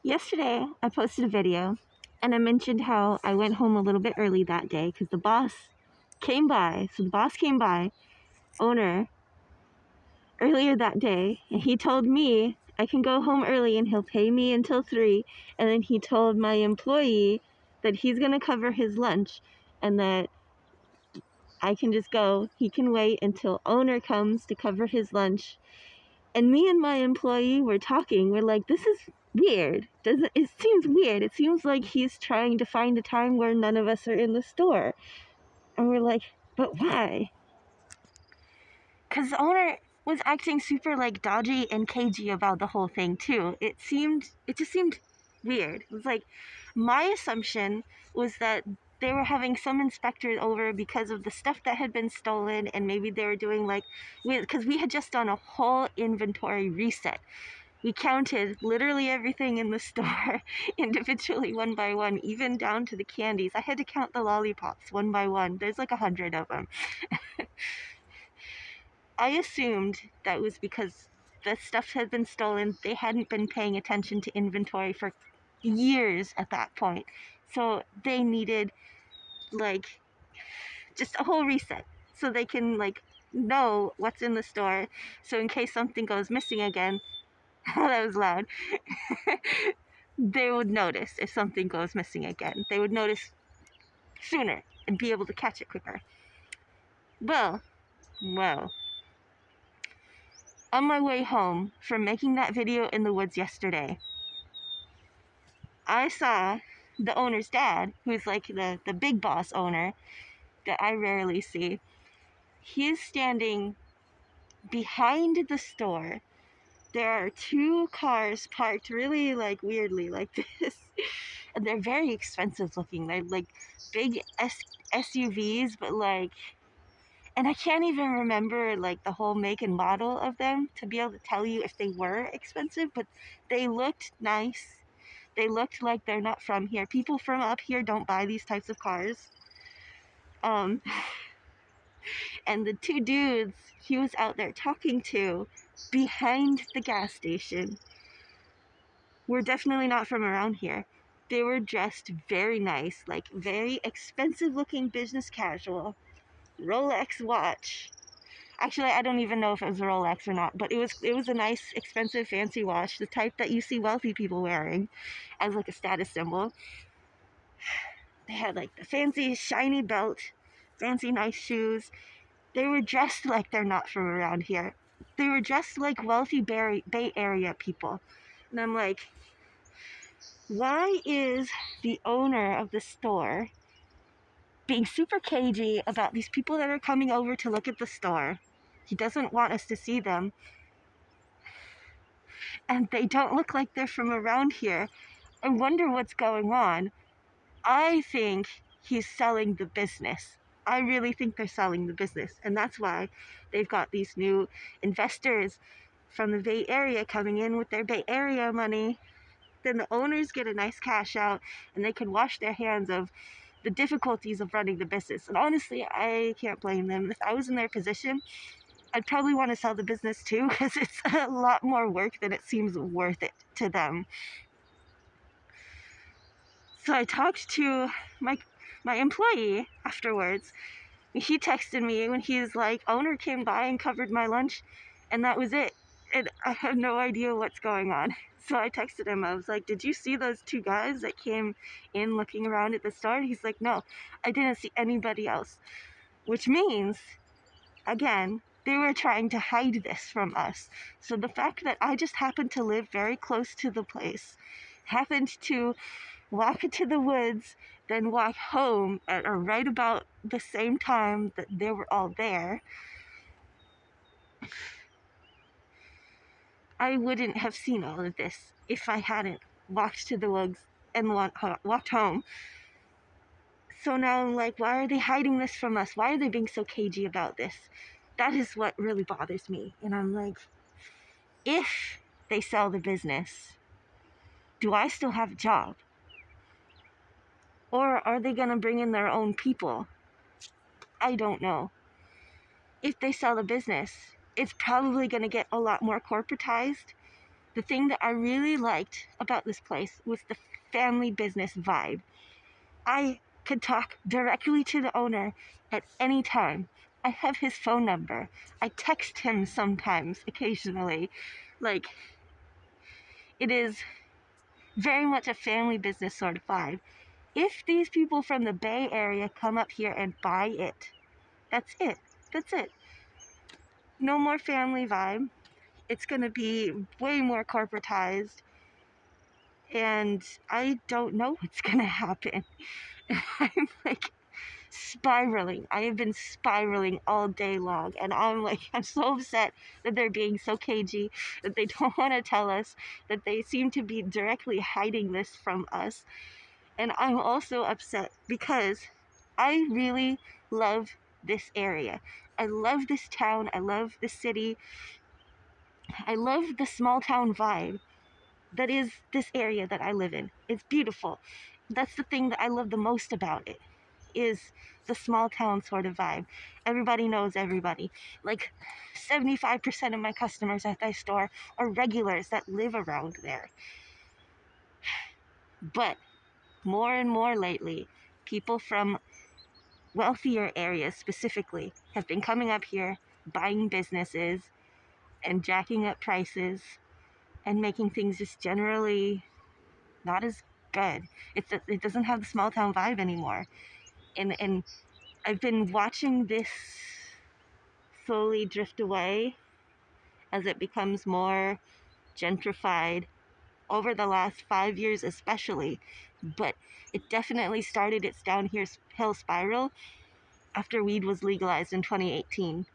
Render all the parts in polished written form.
Yesterday, I posted a video and I mentioned how I went home a little bit early that day because the boss came by. So the boss came by, owner, earlier that day, and he told me I can go home early and he'll pay me until 3. And then he told my employee that he's going to cover his lunch and that I can just go. He can wait until owner comes to cover his lunch. And me and my employee were talking. We're like, this is weird. It seems weird. It seems like he's trying to find a time where none of us are in the store. And we're like, but why? Because the owner was acting super like dodgy and cagey about the whole thing too. It just seemed weird. It was like, my assumption was that they were having some inspectors over because of the stuff that had been stolen, and maybe they were doing because we had just done a whole inventory reset. We counted literally everything in the store individually, one by one, even down to the candies. I had to count the lollipops one by one. There's like 100 of them. I assumed that was because the stuff had been stolen. They hadn't been paying attention to inventory for years at that point. So they needed just a whole reset so they can know what's in the store. So in case something goes missing again, that was loud. They would notice if something goes missing again. They would notice sooner and be able to catch it quicker. Well, on my way home from making that video in the woods yesterday, I saw the owner's dad, who's like the big boss owner that I rarely see. He's standing behind the store. There are 2 cars parked really weirdly like this. And they're very expensive looking. They're like big SUVs, but and I can't even remember the whole make and model of them to be able to tell you if they were expensive, but they looked nice. They looked like they're not from here. People from up here don't buy these types of cars. And the 2 dudes he was out there talking to behind the gas station were definitely not from around here. They were dressed very nice, very expensive looking business casual. Rolex watch. Actually, I don't even know if it was a Rolex or not, but it was a nice, expensive, fancy watch, the type that you see wealthy people wearing as a status symbol. They had the fancy, shiny belt, fancy, nice shoes. They were dressed like they're not from around here. They were dressed like wealthy Bay Area people. And I'm like, why is the owner of the store being super cagey about these people that are coming over to look at the store? He doesn't want us to see them. And they don't look like they're from around here. I wonder what's going on. I think he's selling the business. I really think they're selling the business. And that's why they've got these new investors from the Bay Area coming in with their Bay Area money. Then the owners get a nice cash out and they can wash their hands of the difficulties of running the business. And honestly, I can't blame them. If I was in their position, I'd probably want to sell the business too, because it's a lot more work than it seems worth it to them. So I talked to my employee afterwards. He texted me when he's like, owner came by and covered my lunch, and that was it. And I have no idea what's going on. So I texted him. I was like, did you see those 2 guys that came in looking around at the store? And he's like, no, I didn't see anybody else. Which means, again, they were trying to hide this from us. So the fact that I just happened to live very close to the place, happened to walk into the woods, then walk home at right about the same time that they were all there, I wouldn't have seen all of this if I hadn't walked to the woods and walked home. So now I'm like, why are they hiding this from us? Why are they being so cagey about this? That is what really bothers me. And I'm like, if they sell the business, do I still have a job? Or are they going to bring in their own people? I don't know. If they sell the business, it's probably going to get a lot more corporatized. the thing that I really liked about this place was the family business vibe. I could talk directly to the owner at any time. I have his phone number. I text him sometimes, occasionally. Like, it is very much a family business sort of vibe. If these people from the Bay Area come up here and buy it, that's it. That's it. No more family vibe. It's going to be way more corporatized. And I don't know what's going to happen. I'm like spiraling. I have been spiraling all day long. And I'm so upset that they're being so cagey, that they don't want to tell us, that they seem to be directly hiding this from us. And I'm also upset because I really love this area. I love this town. I love the city. I love the small town vibe that is this area that I live in. It's beautiful. That's the thing that I love the most about it, is the small town sort of vibe. Everybody knows everybody. Like 75% of my customers at my store are regulars that live around there. But more and more lately, people from wealthier areas specifically have been coming up here, buying businesses and jacking up prices and making things just generally not as good. It doesn't have the small town vibe anymore. And I've been watching this slowly drift away as it becomes more gentrified over the last 5 years especially. But it definitely started its downhill spiral after weed was legalized in 2018,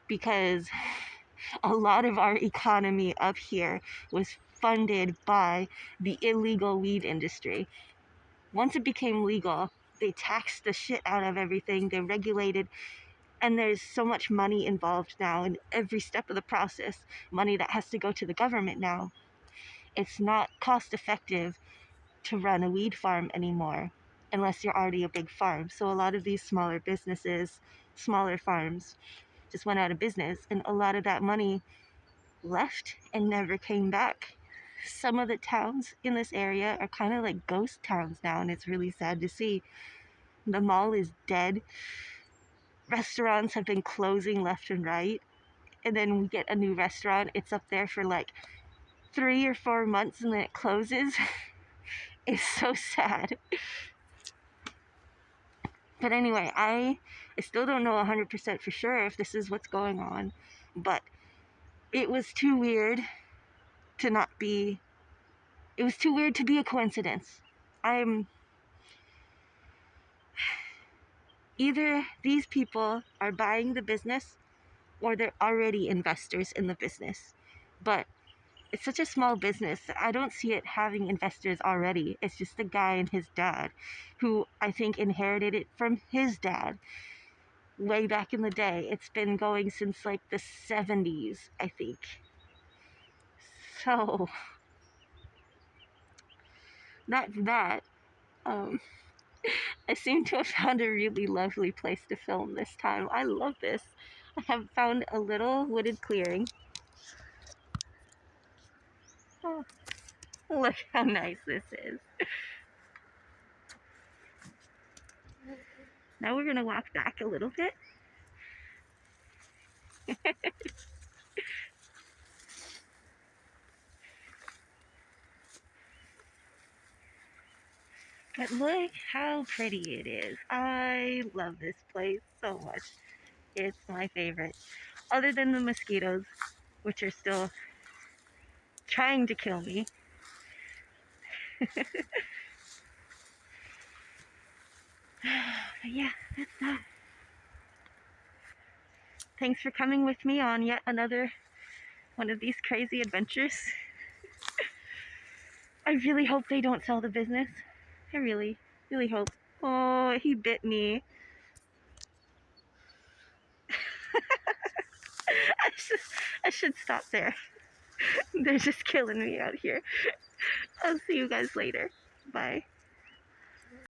because a lot of our economy up here was funded by the illegal weed industry. Once it became legal, they taxed the shit out of everything, they regulated, and there's so much money involved now in every step of the process, money that has to go to the government now. It's not cost effective to run a weed farm anymore unless you're already a big farm. So a lot of these smaller businesses, smaller farms just went out of business, and a lot of that money left and never came back. Some of the towns in this area are kind of like ghost towns now, and it's really sad to see. The mall is dead. Restaurants have been closing left and right. And then we get a new restaurant. It's up there for like 3 or 4 months and then it closes. It's so sad. But anyway, I still don't know 100% for sure if this is what's going on. But it was too weird to not be. It was too weird to be a coincidence. Either these people are buying the business or they're already investors in the business. But it's such a small business. I don't see it having investors already. It's just the guy and his dad, who I think inherited it from his dad way back in the day. It's been going since like the 70s, I think. So, that's that. Um, I seem to have found a really lovely place to film this time. I love this. I have found a little wooded clearing. Oh, look how nice this is. Now we're gonna walk back a little bit. But look how pretty it is. I love this place so much. It's my favorite. Other than the mosquitoes, which are still trying to kill me. But yeah, that's that. Thanks for coming with me on yet another one of these crazy adventures. I really hope they don't sell the business. I really, really hope. Oh, he bit me. I should stop there. They're just killing me out here. I'll see you guys later. Bye.